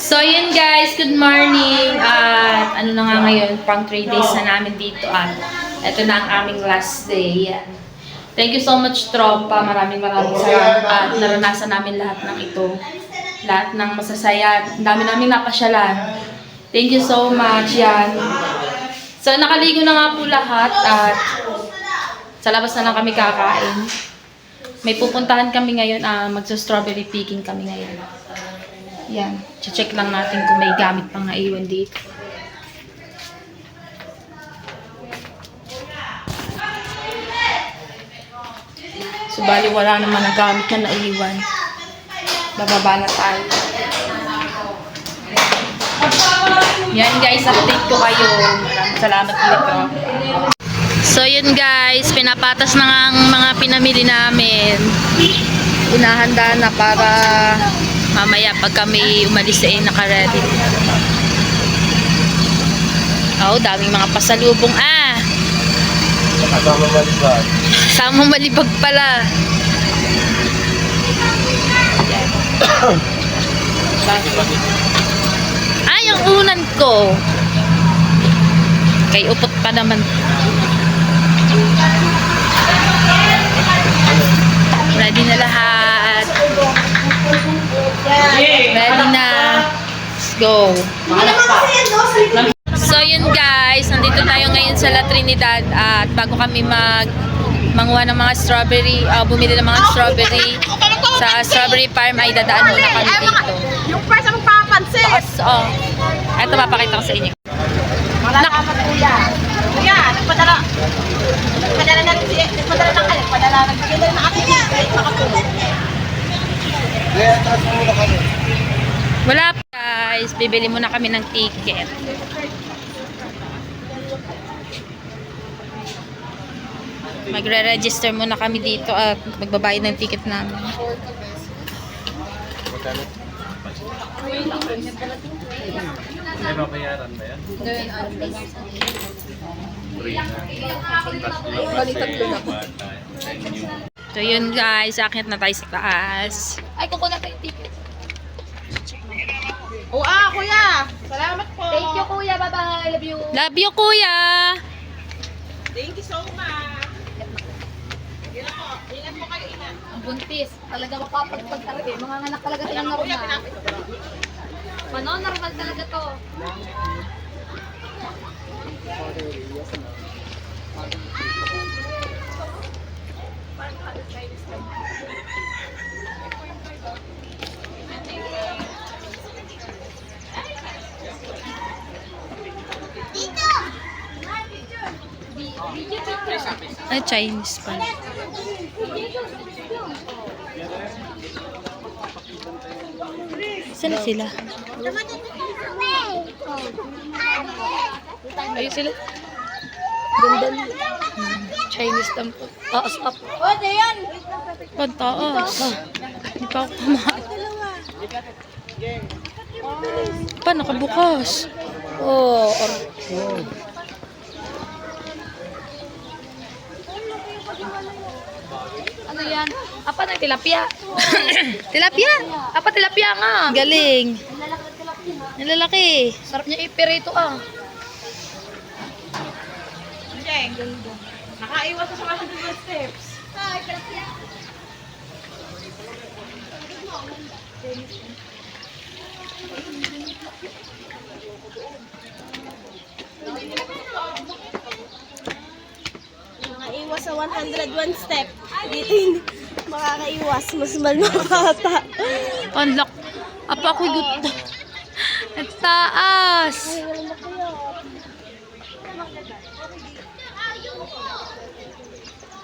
So, yun guys, good morning. At ano na nga ngayon, pang 3 days na namin dito. At ito na ang aming last day. Yan. Thank you so much, tropa. Maraming salamat. At naranasan namin lahat ng ito. Lahat ng masasaya. Ang dami namin napasyalan. Thank you so much. Yan. So, nakaligo na nga po lahat. At sa labas na lang kami kakain. May pupuntahan kami ngayon. Magsa-strawberry picking kami ngayon. Yan. Check lang natin kung may gamit pang naiwan dito. So, bali wala naman na gamit na naiwan. Bababa na tayo. Yan guys, update ko kayo. Maraming salamat ulit ko. So, yun guys. Pinapatas na nga ang mga pinamili namin. Inahanda na para mamaya pag kami umalis ay naka-ready. Oh, daming mga pasalubong. Kasama malibag. Sama malibag pala. Yung unan ko. Kay upot pa naman. Ready na lahat. Ready na. Let's go. So yun guys, nandito tayo ngayon sa La Trinidad at bago kami manguha ng mga strawberry, bumili ng mga strawberry sa strawberry farm ay dadaan muna kami dito. Yung first ang papansin. Ito papakita ko sa inyo. Malalaman kuya. Kuya, nagpadala ng akin niya. Kahit makapulot. Wala pa guys, bibili muna kami ng ticket. Magre-register muna kami dito at magbabayad ng ticket namin. May babayaran ba yan? So yun guys, akit na tayo sa taas. Ay, kukuha tayo yung ticket. Kuya. Salamat po. Thank you, kuya. Bye-bye. Love you. Love you, kuya! Thank you so much. Ingat po kayo, ingat. Ang buntis. Talaga makapagpag talaga eh. Mga anak talaga silang normal. Normal talaga to. Ay, Chinese pa. Saan na sila? Ayun sila. Ganda nila. Chinese tampo. Taas up. Taas. Hindi pa ako kumain. Pa, nakabukas. Ano yan? Apa na tilapia? Tilapia? Apa tilapia nga? Galing. Nilalaki. Sarap niya ipirito Jeng, nakaiwas sa mga super steps. Ay, tilapia. Nakaiwas sa 101 step. Dito hindi makakaiwas. Mas malmakata. Unlock. Apa ako gusto. At taas.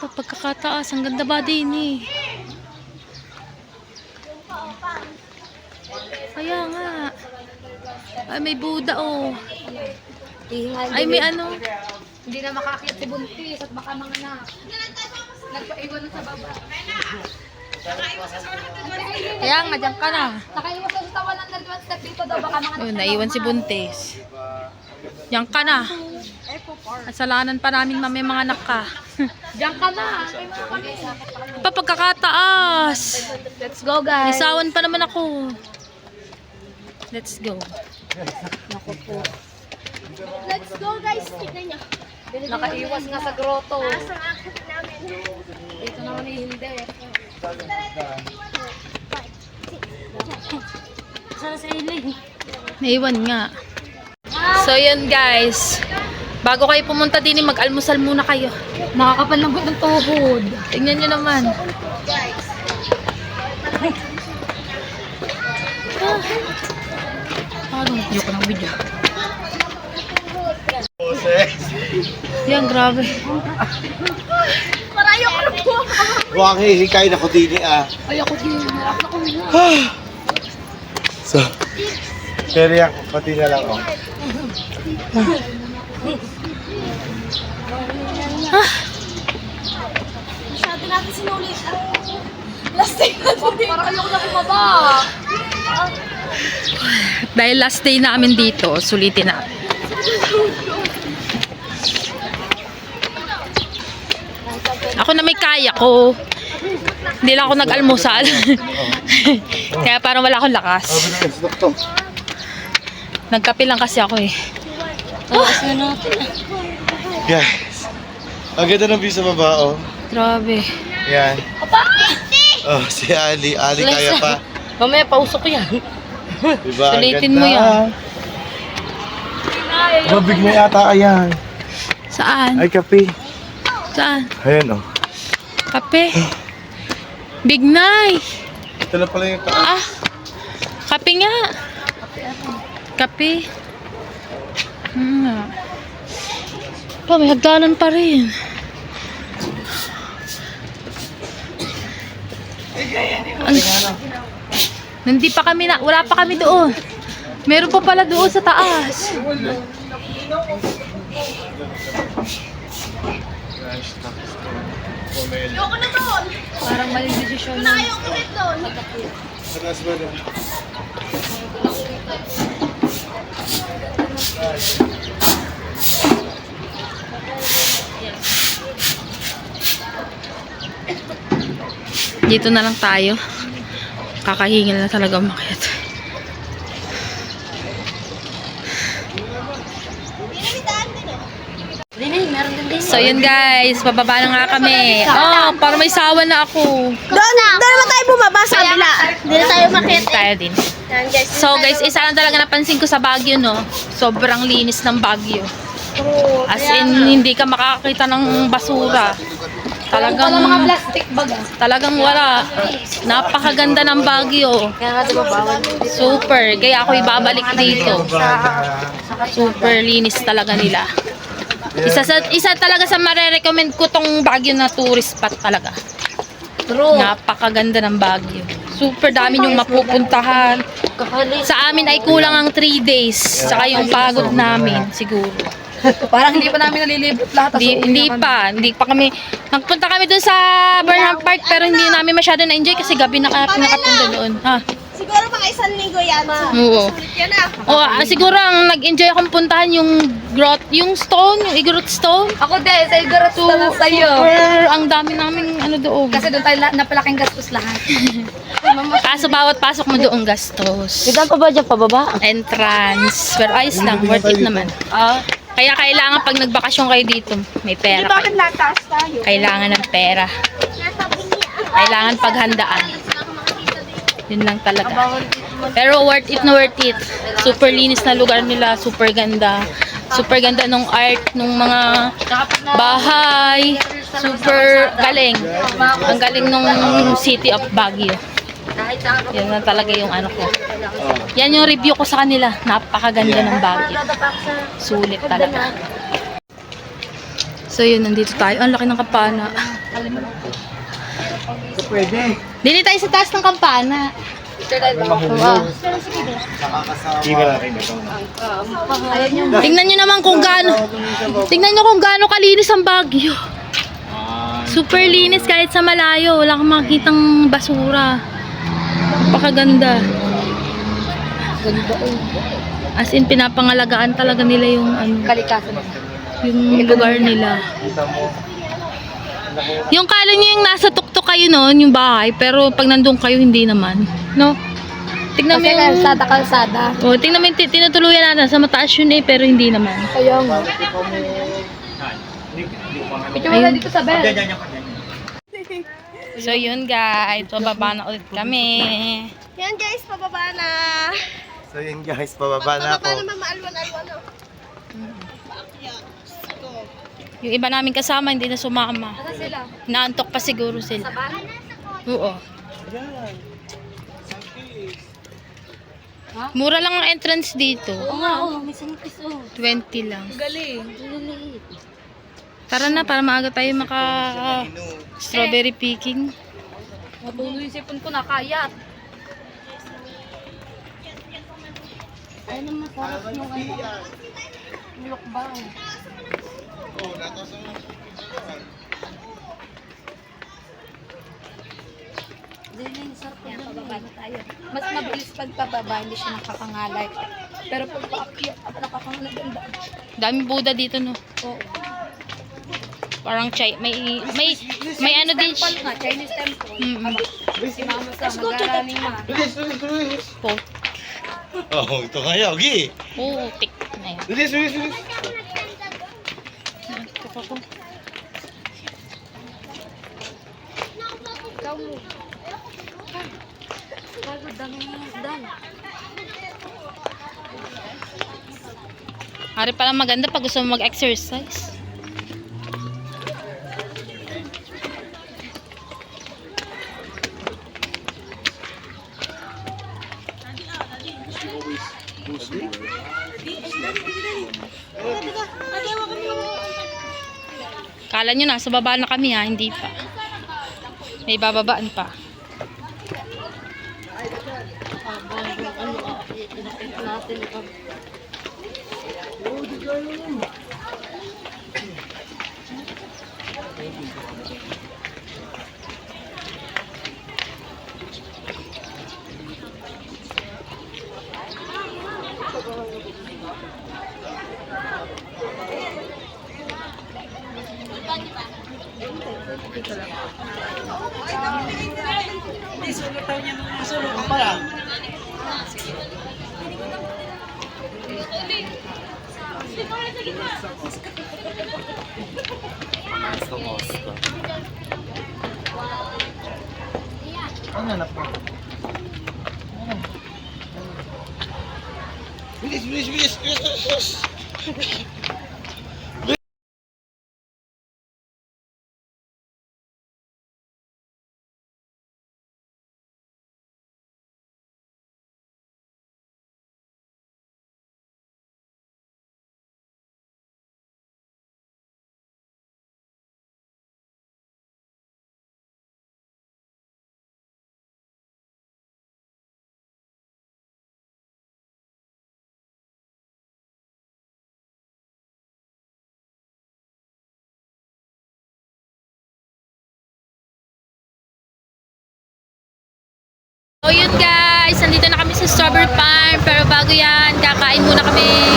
Pagkakataas. Ang ganda ba din eh. Kaya nga. Ay, may Buddha Ay, may ano. Hindi na makakit si buntis at baka mga anak. Nagpaiwan na sa baba. Kaya nga, dyan ka na. Nakaiwas na sa 101 step dito daw. Baka mga Naiwan si Buntis. Diyan ka na. Kasalanan pa namin mamay mga anak ka. Diyan ka na. Pagkakataas. Let's go, guys. Isawan pa naman ako. Let's go. Let's go guys, tignan nyo. Nakaiwas nga sa grotto. Nasa akit namin. Dito naman eh, hindi. Sana sa iling. Naiwan nga. So yun guys. Bago kayo pumunta din, mag-almusal muna kayo. Nakakapalambot ng tuhod. Tingnan nyo naman. Guys. Ayoko ng video. Yan, grabe. Marayo ko na po. Huwag hihikain ako din Ayoko din. Harap na kami na. So, pero yan, pati na lang ako. Masyado natin sinulit. Last day natin dito. Parang ayoko na kumaba. Dahil last day namin dito, sulitin na. Ako na may kaya ko. Hindi lang ako nag-almusal. Kaya parang wala akong lakas. Nagkape lang kasi ako eh. Guys, ang ganda ng view sa baba, oh. Grabe. Yan. Oh, si Ali. Ali kaya pa. Mamaya pausok ko yan. Diba? Ang Sulitin ganda. mo yan. Mabig na yata ayan. Saan? Ay, kape. Saan? Ayan, oh. Kape. Big Nay. Ito na pala yung taas. Ah. Kape nga. Kape. Pa, may hagdanan pa rin. Hindi pa kami na, wala pa kami doon. Meron pa pala doon sa taas. Ayoko na doon. Parang maling desisyon na. Ayoko ulit doon. Sa taas ba doon? Dito na lang tayo. Kakahingil na talaga umakyat. So yun guys, bababa na nga kami. Oh, para may sawa na ako. Doon naman tayo bumaba sa kabila. Hindi na tayo makita. Tayo din. Yan guys. So guys, isa lang talaga napansin ko sa Baguio, no? Sobrang linis ng Baguio. As in, hindi ka makakita ng basura. Wala mga Talagang, plastic bag ah. talagang wala. Napakaganda ng Baguio. Kaya nga diba bawal? Super. Kaya ako ibabalik dito. Super linis talaga nila. Isa talaga sa marerecommend ko tong Baguio na tourist spot talaga. True. Napakaganda ng Baguio. Super dami yung mapupuntahan. Sa amin ay kulang ang 3 days. Saka yung pagod namin siguro. Parang hindi pa namin nalilibot lahat. Hindi pa kami. Nagpunta kami dun sa Burnham Park pero hindi namin masyado na-enjoy kasi gabi na nakapunta doon. Ha? Siguro mga 1 linggo yan. Oo. Sulit yan ah. Siguro ang nag-enjoy akong puntahan yung yung stone, yung Igorot Stone. Ako din, sa Igorot So, na sa'yo. super, ang dami namin ano doon. Kasi doon tayo napalaking gastos lahat. Kaso bawat pasok mo doon gastos. Saan pa ba dyan pababa? Entrance. Pero ayos lang, worth it naman. Kaya kailangan pag nagbakasyon kayo dito, may pera kayo. Bakit nataas tayo? Kailangan ng pera. Kailangan paghandaan. Yun lang talaga. Pero worth it na worth it. Super linis na lugar nila, super ganda. Super ganda nung art, nung mga bahay. Super galing. Ang galing nung City of Baguio. Yan na talaga yung ano ko. Yan yung review ko sa kanila. Napakaganda ng Baguio. Sulit talaga. So yun, nandito tayo. Ang laki ng kampana. Pwede. Dili tayo sa taas ng kampana. Iba natin ito. Tingnan nyo naman kung gaano kalinis ang Baguio. Super linis kahit sa malayo. Wala kang makikitang basura. Napakaganda. As in, pinapangalagaan talaga nila yung Kalikasan. yung lugar nila. Yung kala nyo yung nasa tuktok kayo noon, yung bahay, pero pag nandun kayo, hindi naman. No? Tingnan mo Kasi yung... kalsada. Oh, tingnan mo yung tinutuluyan natin. Sa mataas yun eh, pero hindi naman. Kaya nga. Picture mo na dito sa bell. So yun guys, pababa na ulit kami. Yan guys, pababa na. So yun guys, pababa na Pababa ako. naman maalwan-alwan. Oh. Yung iba namin kasama hindi na sumama. Ano sila? Naantok pa siguro sila. Oo. Mura lang ang entrance dito. Oo nga, may sangkis 20 lang. Galing. Tara na para maaga tayo maka strawberry picking. Matuloy yung sipon ko, nakayat. Ay naman, sarap yung mulokbang. Yan, pababa na tayo. Mas mabilis pagpababa, hindi siya nakakangalay. Pero pag paakyat, nakakangalay ganda. Daming Buddha dito no. Oo. Parang may ano din Temple nga, Chinese temple. Mm-mm. Si mama sa mag-araming ma. Po. Oh, ito kaya, okay. Putik na yun. Bilis. Ikaw mo. Pagod ang dan. Ari pala maganda pag gusto mo mag-exercise. Kala nyo nasa baba na kami ha, hindi pa. May bababaan pa. Ano anak mo? Bilis. So yun guys, nandito na kami sa Strawberry Farm. Pero bago yan, kakain muna kami.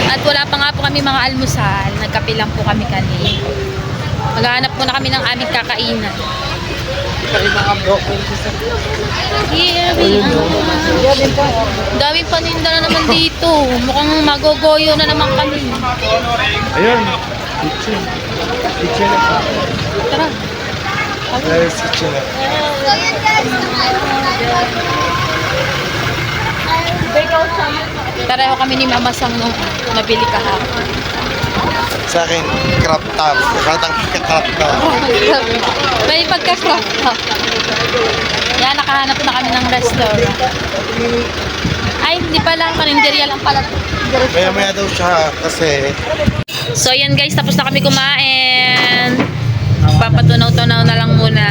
At wala pa nga po kami mga almusal. Nagkape lang po kami kanina. Maghahanap muna kami ng aming kakainan. Here we are. Daming paninda na naman dito. Mukhang magogoyo na naman kami. Ayun. Kitchen. Tara. There's kitchen. Pareho kami ni Mama Sang nung nabili kahapon. Sa akin, crop top. Katang crop top. May pagka-crop top. Yan, nakahanap na kami ng restaurant. Ay, hindi pala. Karinderya lang pala. Maya daw siya kasi So, yan guys. Tapos na kami kumain. Papatunaw-tunaw na lang muna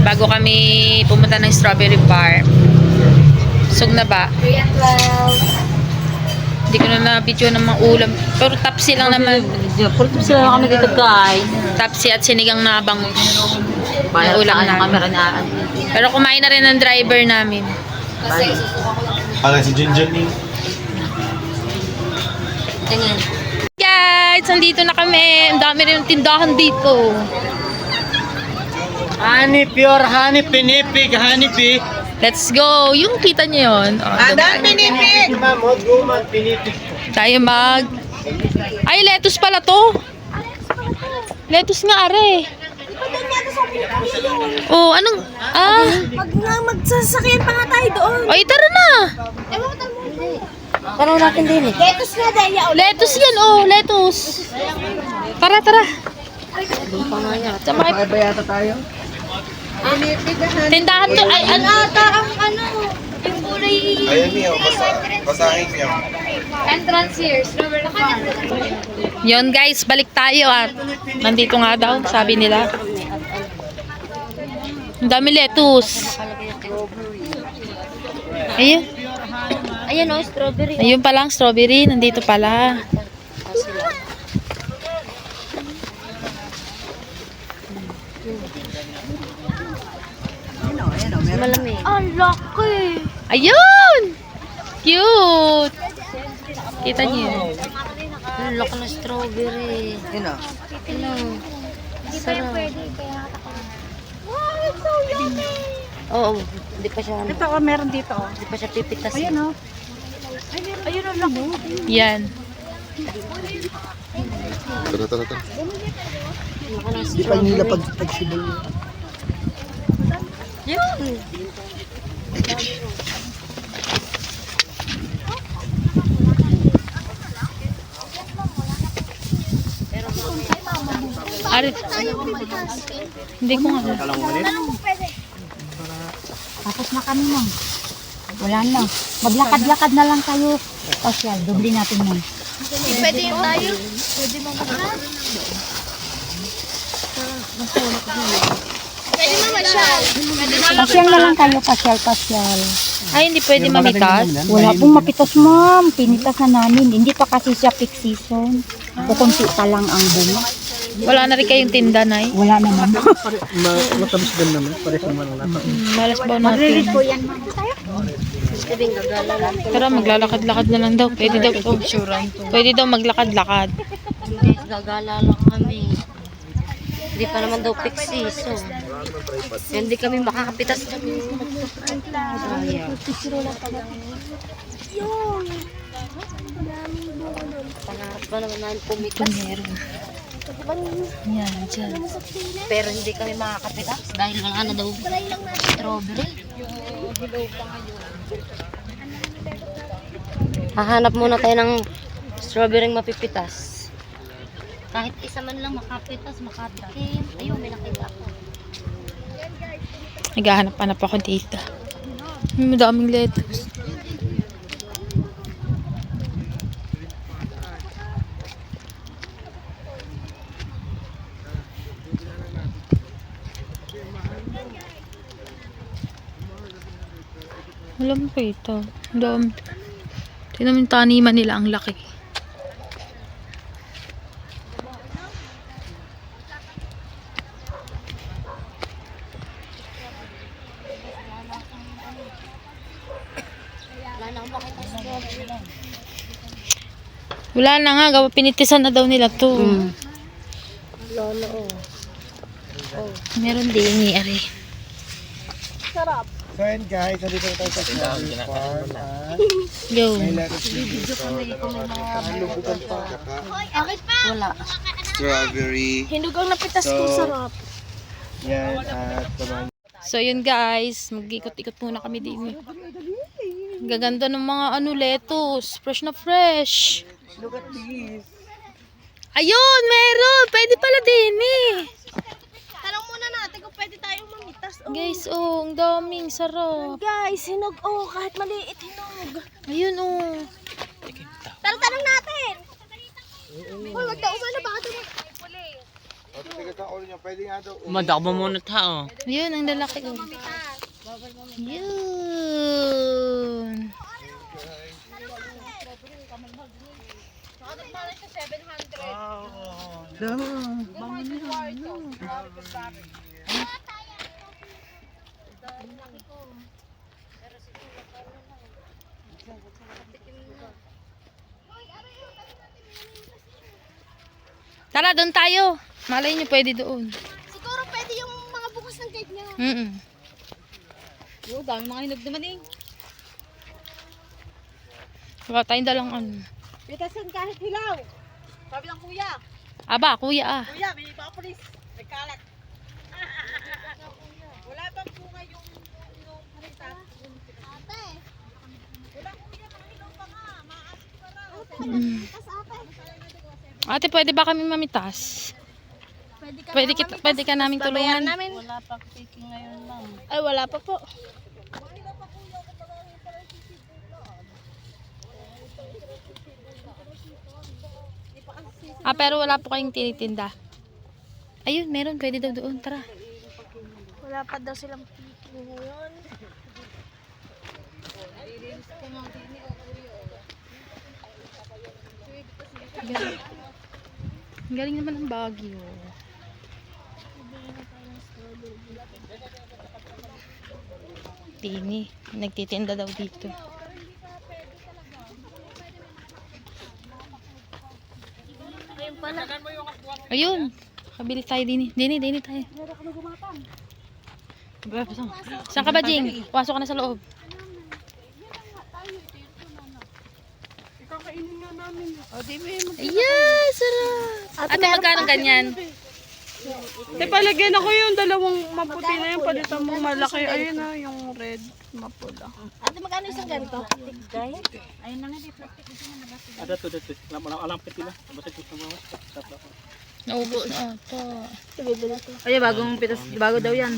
bago kami pumunta ng Strawberry Farm. Sug na ba? 3 and 12. Hindi ko na na-video ng mga ulam. Pero tapsi lang naman. Tapos lang kami dito guys. Tapsi at sinigang na bangus. Bayad Yung ulam sa namin. camera na. Pero kumain na rin ng driver namin. Kasi susuka ko lang. parang si Junjun ni. Tingin. Guys, nandito na kami. Ang dami rin yung tindahan dito. Honey, pure honey, pinipig, honey, Let's go! Yung kita niyo yun. Oh, Si ma'am, huwag guman, pinipig ko. tayo mag... Ay, lettuce pala to. Lettuce nga, are. Oh, anong... Magsasakyan pa nga tayo doon. Ay, tara na. Parang natin din eh. Lettuce na dahil ulit. Lettuce yan, oh. Lettuce. Tara, tara. Sama Ba yata tayo? tindahan to. Ay, ano? Yung kulay. Ayan niyo, basahin niyo. Entrance here, strawberry farm. Yun guys, balik tayo at nandito nga daw, sabi nila. Ang dami lettuce. Ayun. Ayan o, strawberry. Ayun palang strawberry, nandito pala. Malamig. Ang laki. Ayun! Cute! Kita niyo yun. Ang laki ng strawberry. Ano? Sarap. Wow, it's so yummy. Oo, hindi pa siya. Ito, meron dito. Hindi pa siya pipitas. Ayan o. Ayun ang laki. Yan. Tara, tara, tara. Hindi pa nila pagsibol niyo. Yun. Ari. Hindi ko nga. Tapos na kami nun. Wala na. Maglakad-lakad na lang tayo. Pasyal, doble natin nun. Pwede yung tayo. Pwede mo masyal. Pasyal na lang tayo, pasyal. Ay, hindi pwede mamitas. Wala pong mapitas, ma'am. Pinitas na namin. Hindi pa kasi siya peak season. Kukunti pa lang ang bunga. Wala na rin kayong tinda, Nay. Wala naman. Matamis din naman, pares naman ang lasa. Malas ba natin? Po yan, ma'am. Sabing gagala lang. Tara, maglakad-lakad na lang daw. Pwede daw. Pwede daw maglakad-lakad. Hindi, gagala lang kami. Hindi pa naman daw peak season. Hindi kami makakapitas kami. Sayang. Pangarap ba naman namin pumitas? Yan, dyan. Pero hindi kami makakapitas dahil wala na daw strawberry. Hahanap muna tayo ng strawberry mapipitas. Kahit isa man lang makapitas, makatikim. Ayun, may nakita ako. Naghahanap-hanap ako dito. May madaming lettuce. Alam ko ito. Tingnan mo yung taniman nila, ang laki. Wala na nga, pinitisan na daw nila to. Meron din ni Ari. Sarap. So yun guys, nandito na tayo sa strawberry farm. Yo. May lettuce dito. Lubugan pa. Bakit pa? Wala. Strawberry. Hinugang napitas ko, So, sarap. Yan, at naman. So yun guys, mag-ikot-ikot muna kami din. Gaganda ng mga lettuce. Fresh na fresh. Look at this. Ayun, meron! Pwede pala din eh. Tanong muna natin kung pwede tayong mamitas. Guys, ang daming sarap. Guys, hinog. Kahit maliit, hinog. Ayun, oh. Tanong natin. Uy, wag daw umano. Baka ito Tigas na ulo niya, pwede nga daw. Madakbo muna tao. Ayun, ang lalaki. Oh. Yun. Tara, doon tayo. Malay nyo, pwede doon. siguro pwede yung mga bukas ng gate niya. Oo, dami mga hinog naman eh. Wala tayong dalang ano. Pitasan kahit hilaw. Sabi ng kuya. Aba, kuya ah. Kuya, may mga pulis. Nagkalat. Wala bang bunga yung palitan? Ate. Wala kuya, mga hilaw pa nga. Maasin pa raw. Ate, pwede ba kami mamitas? Pwede ka namin tulungan. Wala pa picking ngayon lang. Ay, wala pa po. Ah, pero wala po kayong tinitinda. Ayun, meron. Pwede daw doon. Tara. Wala pa daw silang picking ngayon. Galing naman ang Baguio. Tini, nagtitinda daw dito. Ayun, kabili tayo din. Dini tayo. Saan ka ba, Jing? Pasok ka na sa loob. Yes, sarap. Ate, magkano ganyan? Palagyan ako yung dalawang maputi na yung palitan mo malaki. Ayun na, yung red mapula. Ate, magkano isang ganito? Ayun na nga, di plastic. Ada to dito. Alam pila. Basta gusto mo. Naubos na ito. Ay, bago daw yan.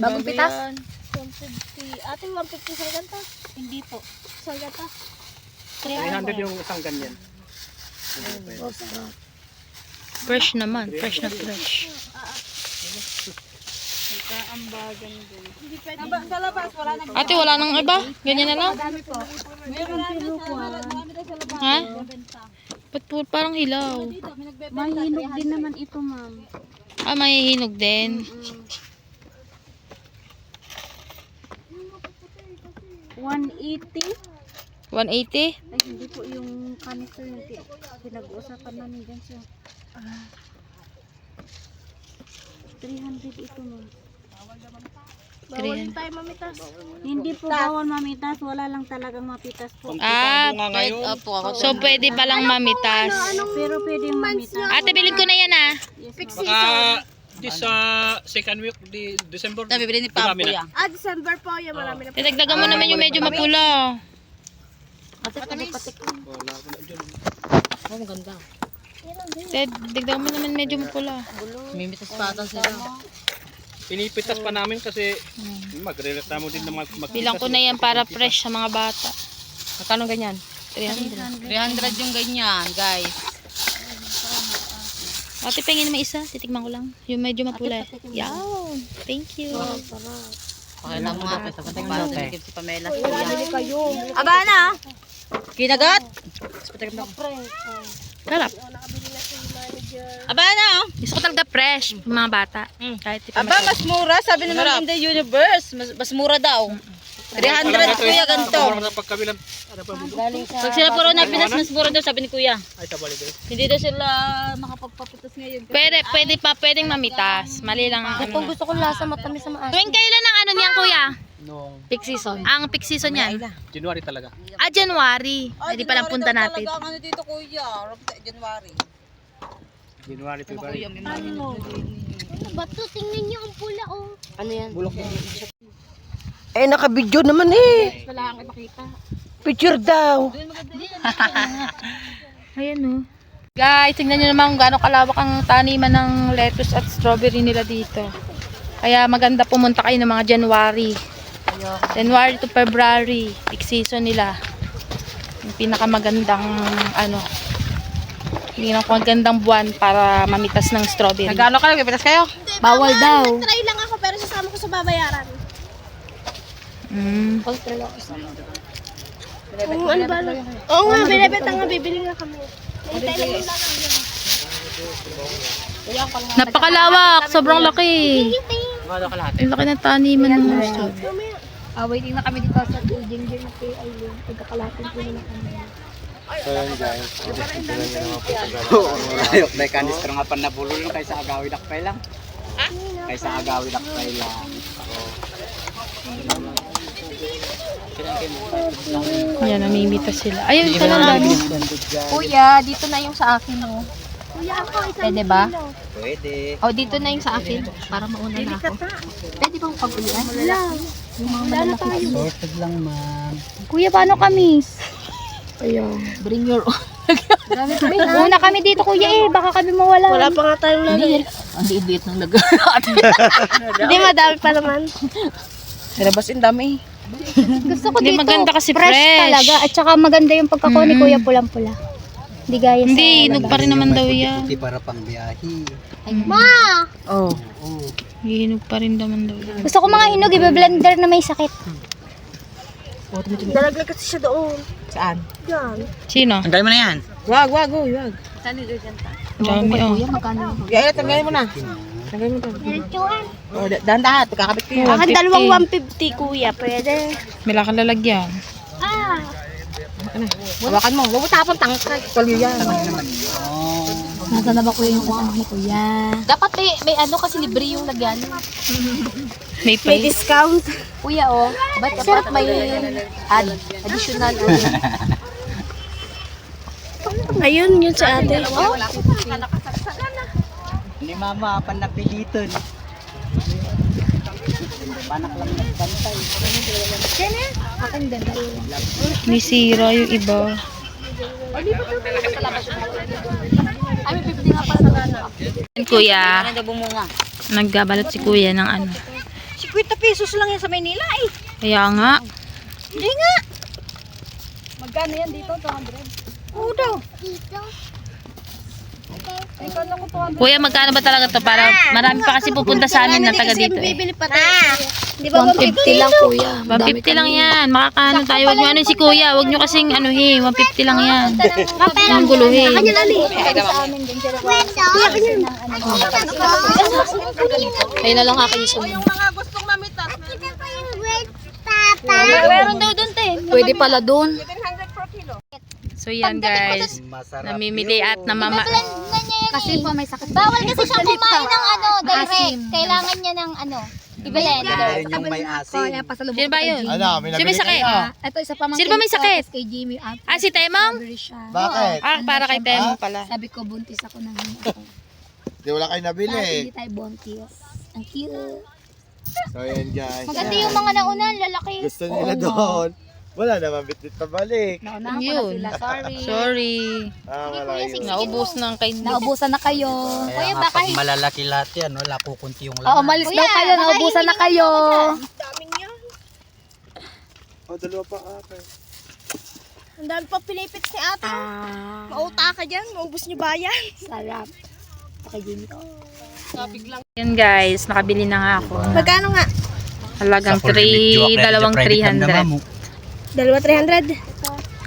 Bagong pitas? 150. Ate, 150 isang ganito? Hindi po. Isang ganito? 300 yung isang ganyan. Fresh naman. Fresh na fresh. Sa labas, wala na. Ate, wala nang iba? Ganyan na lang? Ha? Ba't po parang hilaw? Mahinog din naman ito, ma'am. Ah, may hinog din. 180? 180? Ay, hindi po yung canister na pinag-uusapan namin dyan siya. 300 ito, ma'am. Bawal din tayo mamitas. Hindi po bawal mamitas, wala lang talagang mapitas po. Ah, so pwede palang mamitas. Pero pwede mamitas. Ate, bilhin ko na yan ah. Baka this second week di December. Bibili ni Papa yan. December po, yung marami na. Dagdagan mo naman yung medyo mapula. Ate, patik. Oh, maganda. Dagdagan mo naman medyo mapula. Mimitas pa ata sila. Pinipitas pa namin kasi magre-reklamo din na Bilang ko na yan para fresh sa mga bata. Magkano ganyan? 300. 300 yung ganyan, guys. Ate, pengin naman isa. Titikman ko lang. Yung medyo mapula. Yaw. Thank you. Okay lang mga para tinigib si Pamela. Aba na! Kinagat! Sarap. Aba na! Gusto ko talaga fresh. Yung mga bata. Kahit di pa Aba, mas mura. Sabi naman in the universe. Mas mura daw. 300 kuya ganito. Pagkabilang Pag sila puro na Pinas, mas mura daw sabi ni kuya. ay tabali din. Hindi daw sila makapagpapitas ngayon. Pwedeng mamitas. Mali lang ang ano. Gusto ko lasa matamis sa maas. Tuwing kailan ang ano niyan, kuya? Noong Peak season. Ang peak season niyan? January talaga. Ah, January. Pwede palang punta natin. Talaga ang ano dito kuya. January. January, February. Ano ba to? Tingnan niyo ang pula, oh. Ano yan? Eh, naka-video naman eh. Wala kang ipakita. Picture daw. Ayan o. Guys, tingnan nyo naman kung gaano kalawak ang taniman ng lettuce at strawberry nila dito. Kaya maganda pumunta kayo ng mga January. January to February. Peak season nila. Yung pinakamagandang ano. Pinakamagandang buwan para mamitas ng strawberry. Nagano ka? Nagpipitas kayo? Bawal daw. Try lang ako pero sasama ko sa babayaran. Mm. Ano ba? Oo nga, binibenta nga, bibili nga kami. Hintay lang yung lakang yan. Napakalawak. Sobrang laki. Ang laki ng taniman ng strawberry. Waiting na kami dito sa Ginger na kay Aileen. Pagkakalatin ko na kami. So yun guys, dito na nyo naman po sa gano'n. May kanister nga pa nabulol no, kaysa agawid akpay lang. Kaysa agawid akpay lang. Ayan, namimita sila. Ayun, ito lang dami. Kuya, dito na yung sa akin, oh. Pwede ba? Pwede. O, dito na yung sa akin. Para mauna na ako. Pwede bang pag-ulian? Yung mga malalaki. Sorted lang, ma'am. Kuya, paano kami? Bring your own. Una kami dito, kuya eh. Baka kami mawala. Wala pa nga tayong lagay. Ang liit ng lagar. Hindi, madami pa naman. Nalabasin dami. Gusto ko Hindi, dito. maganda kasi fresh fresh. talaga. At saka maganda yung pagkako ni Kuya pulang-pula. Hindi gaya sa... Hindi, inog pa rin naman daw yan. Hindi para pang biyahe. Oh. Inog pa rin naman daw yan. Gusto ko mga hinog, i-blender na may sakit. Dalaglag kasi siya doon. Saan? Sino? Tanggalin mo na yan. Wag, wag, oh, wag. Dami, oh. Gaya, tanggalin mo na. Tanggalin mo to. Oh, dahan-dahan, kakabit ko yun. Akin dalawang 150, kuya. Pwede. May lakang lalagyan. Hawakan mo. Huwag mo tapon tangkay. Tuloy yan. Nasa na ba kuya yung utang ni kuya? Dapat may ano kasi libre yung lagyan. May price. Discount. Kuya, oh. Ba't dapat may additional Ayun, yun sa ate. Ni mama, panapiliton. Panak lang nagbantay. May sira yung iba. Kuya, nagbabalot si kuya ng ano. 50 pesos lang yan sa Maynila eh. Kaya nga. Hindi nga. Magkano yan dito? 200. Oo daw. Kuya, magkano ba talaga to? Para marami pa kasi pupunta sa amin na taga dito eh. Bibili pa tayo. Di ba 150 lang, kuya. 150 lang yan. Makakaano tayo. Huwag nyo ano si kuya. Huwag nyo kasing ano 150 lang yan. Ang guluhin. Ayun na lang akin yung sumunod. Yung mga gustong mamitas, Meron daw doon te. Pwede pala dun. 100 per kilo. So yan guys. Masarap Namimili at namama. Kasi po may sakit. Bawal kasi siyang kumain ng ano, direct. Kailangan niya ng ano, i-blender. Yun yung may asin. Kaya pasalubong Sino ba yun? Ano, may Sino may nabili sakit? kayo? Ito isa pa mang Sino ba may sakit? kay Jimmy at Ah, si Temong? Bakit? Ah, para kay Temo pala. Sabi ko buntis ako ng Di wala kayo nabili. hindi tayo buntis. Ang cute. So yan guys. Maganda yung mga nauna, lalaki. Gusto nila doon. Wala naman bitbit pabalik. Naunahan ko na Yun. sila. Sorry. Sorry. Malayo. Naubos ng kay Naubusan na kayo. Kaya nga pag malalaki lahat yan, wala kukunti yung Oo, laman. malis daw kayo. Naubusan na kayo. Oh, dalawa pa ate. Ang dami pa pinipit si ate. Mauta ka dyan, maubos niyo bayan. Sarap. Okay, Jimmy. Yan guys, nakabili na nga ako. Magkano nga? Halagang 3, dalawang 300. Dalawa 300.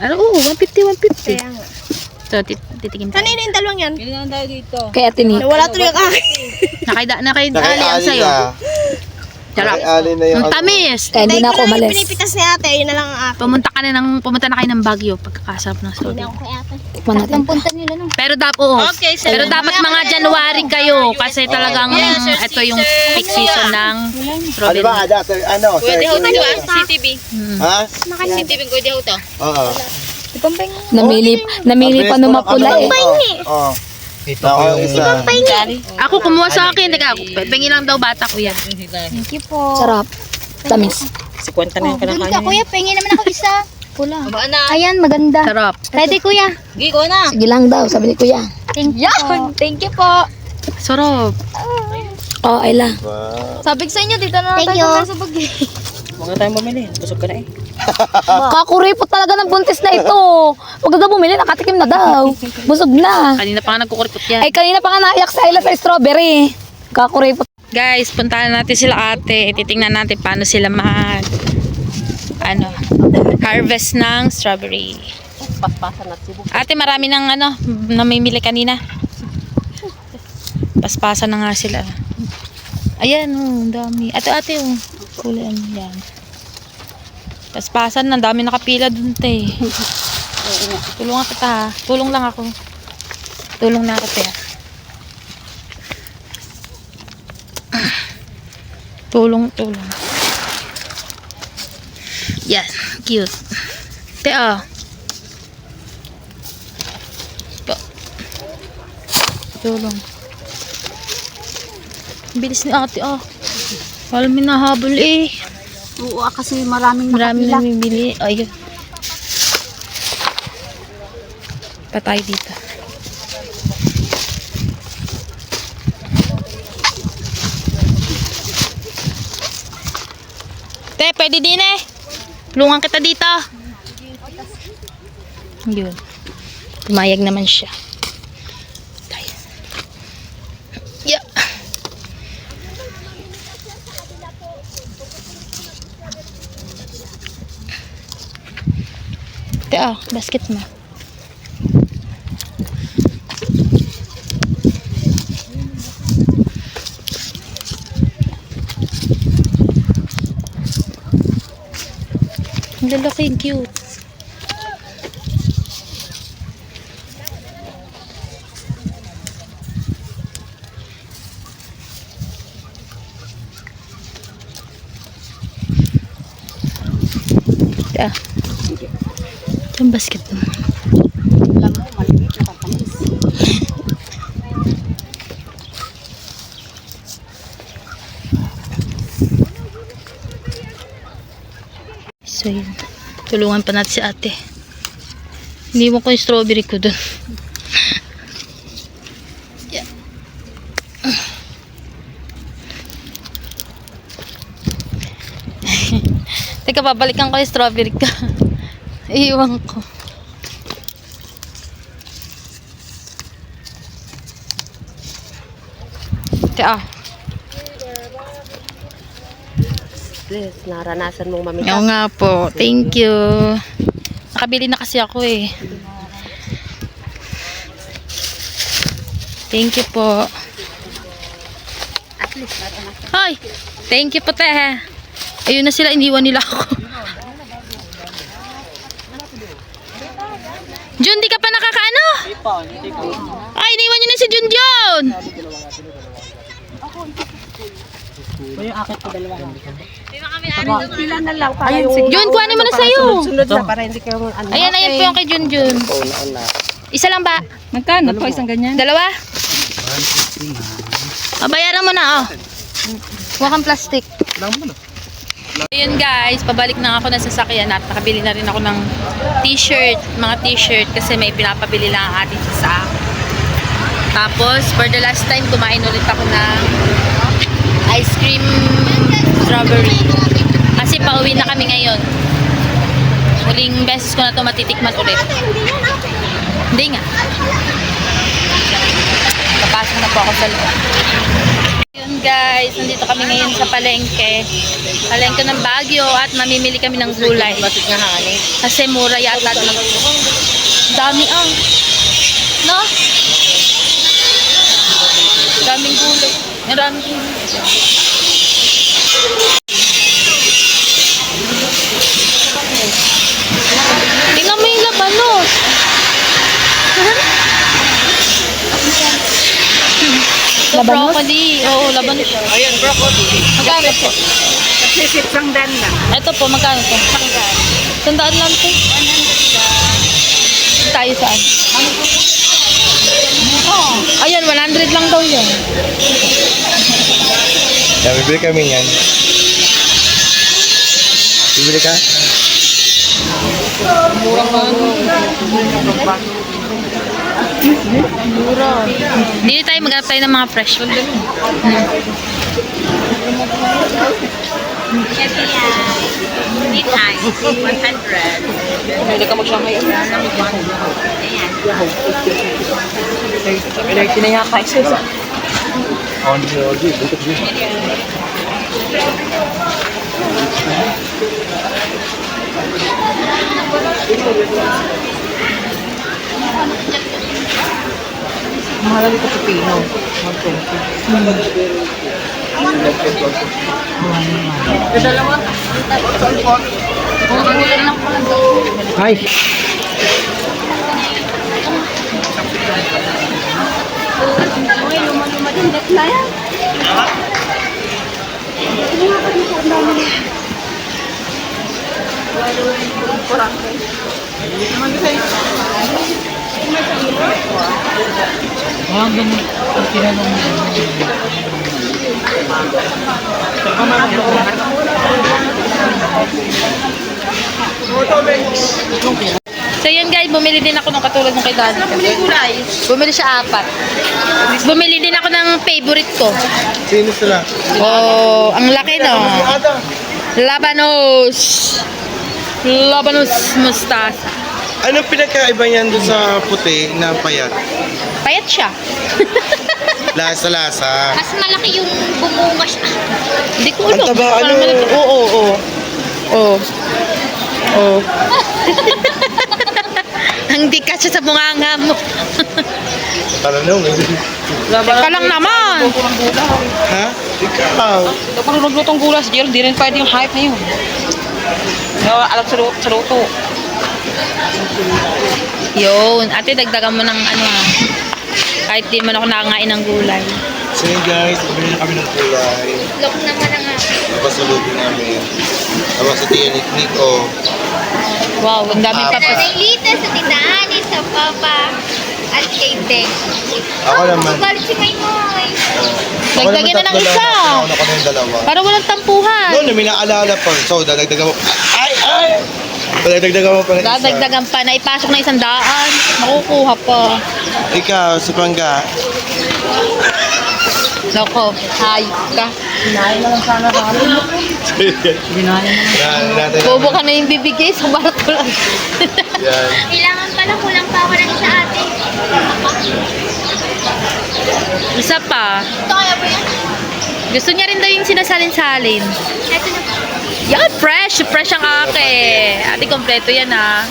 Ano, oo, 150. So, titikin tayo. Kanina yung dalawang yan? Kaya tini. Nawala tuloy ang akin. Nakaidali ang sayo. Sarap. Ali na yung Ang tamis. Kaya hindi na ako umalis. Pinipitas ni ate, yun na lang ang akin. Pumunta na kayo ng Baguio pagkakasarap ng soda. Tikman natin. Punta nila no. Pero dapat mga January kayo kasi talagang ito yung peak season ng Ano strawberry. ba? Ano? Pwede ho to, CTV. Ha? CTV, pwede ho to. Oo. Namili pa nung mapula eh. Oo. Ito po yung isa. Ako kumuha sa akin. Teka, pengi lang daw bata ko yan. Thank you po. Sarap. Tamis. Doon ka kuya, pengi naman ako isa. Kulang. Ayan, maganda. Sarap. Ready kuya? Sige lang daw, sabi ni kuya. Thank you po. Thank you po. Sarap. Oh, Ayla. Wow. Sabi ko sa inyo, dito na lang tayo sa bagi. Kakuripot talaga ng buntis na ito. Huwag ka bumili, nakatikim na daw. Busog na. Kanina pa nga nagkukuripot yan. Ay, kanina pa nga naiyak sa Ayla sa strawberry. Kakuripot. Guys, puntahan natin sila ate. Titingnan natin paano sila harvest ng strawberry. Ate, marami ng namimili kanina. Paspasan na nga sila. Ayan, ang dami. Ate, kulay yan. Paspasan na, dami nakapila dun, te. Tulungan kita, ha. Tulong lang ako. Tulong na ako, te. Tulong. Yan. cute. Te, ah. Tulong. Bilis ni ate, ah. Walang minahabol eh. Oo, kasi maraming Maraming nakapila. namimili. Ayun. Patay dito. Te, pwede din eh. Tulungan kita dito. Yun. Pumayag naman siya. Tayo. Yeah. Te, ah, basket mo. Ang lalaki, cute. Ah. Ito yung basket mo. So yun. Tulungan pa natin si ate. Iniwan ko yung strawberry ko dun. Yeah. Teka, babalikan ko yung strawberry ka. Iiwan ko. Teka, Yes, naranasan mong mamita. oo nga po. Thank you. Nakabili na kasi ako eh. Thank you po. Hoy! Thank you po, te. Ayun na sila, iniwan nila ako. Jun, di ka pa nakakaano? Ay, iniwan nyo na si Jun Jun! Pila na lang para yung... Jun, kuhanin mo na sa'yo. Sunod na para hindi kayo ano. Ayan, ayan po yung kay Jun Jun. Isa lang ba? Magkano po isang ganyan? Dalawa? Bayaran mo na, oh. Huwag kang plastic. Ayun guys, pabalik na ako na sasakyan at nakabili na rin ako ng t-shirt, mga t-shirt kasi may pinapabili lang ang ating sa akin. Tapos, for the last time, kumain ulit ako ng ice cream strawberry. Kasi pauwi na kami ngayon. Huling beses ko na ito matitikman ulit. Hindi nga. Papasok na po ako sa loob. Yun guys, nandito kami ngayon sa palengke. Palengke ng Baguio at mamimili kami ng gulay. Kasi mura yata. Dami ang. No? Daming gulay. Maraming gulay. Tingnan mo yung labanos. Ito, broccoli. Oo, labanos. Ayan, broccoli. Magkano po? Sisip sang dan lang. Ito po, magkano po? Sandaan lang po. Tayo saan? Ayun, 100 lang daw yun. Yeah, bibili kami yan. Bibili ka? Dito tayo mag-apply tayo ng mga fresh. Hindi ka mag-shanghai. Energy na yata isa. Mahal ito sa Pino. Ay! So yun guys, bumili din ako ng katulad ng kay Daddy. Bumili siya 4. Bumili din ako ng favorite ko. Sino sila? Oh, ang laki no. Labanos. Labanos mustasa. Anong pinagkaiba niyan doon sa puti na payat? Payat siya. Lasa-lasa. Mas malaki yung bumunga siya. Hindi ko alam. Ang taba, Parang ano? malaki. Oo. Oo. Ang di kasya sa bunganga mo. Parang nung. Teka lang naman. Ha? Ikaw. Ito pa naglutong gula si Gerald, di rin pwede yung hype na yun. Alam sa luto. Yun. Ate, dagdagan mo ng ano ha. Kahit di man ako nakakain ng gulay. So yun guys, bumili na kami ng kulay. Look naman ang Napasalutin namin. Tapos sa tiyan ni Nico. Wow, ang daming papas. Lita sa tinaani sa papa at kay Deng. Ako naman. Balik si Maymoy. Dagdagan na ng isa. Ako na kami yung dalawa. Para walang tampuhan. No, may naalala pa. So, dadagdagan mo. Ay! Dadagdagan mo pa ng isa. Dadagdagan pa na ipasok na 100. Makukuha pa. Ikaw, si Pangga. Loko, hayop ka. Yan, natin. Bobo ka na yung bibigay sa balat ko lang. Yan. Kailangan pala kulang pa ako ng isa ate. Isa pa. Ito kaya ba yan? Gusto niya rin daw yung sinasalin-salin. Ito na. Yan, fresh. Fresh ang ake. Ate, kompleto yan ha.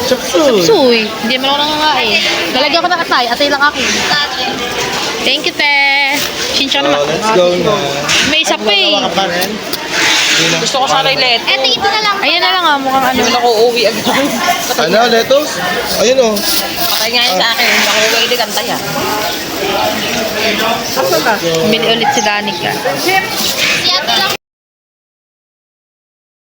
Chapsuy. Suy, hindi mo ako nangangain. Lalagyan ko ng atay. Atay lang akin. Thank you, te. Sinsya Oh, naman. let's go na. May isa pa eh. Magawa ka pa rin? Gusto ko sana ilet. Ito, ito na lang. Ayan na lang ah, mukhang ano. Hindi ako uuwi agad. Ano, lettuce? Ayun oh. Patay nga yun sa akin. Hindi ako uuwi agad kanta yan. Bili ulit si Danica. Si ate lang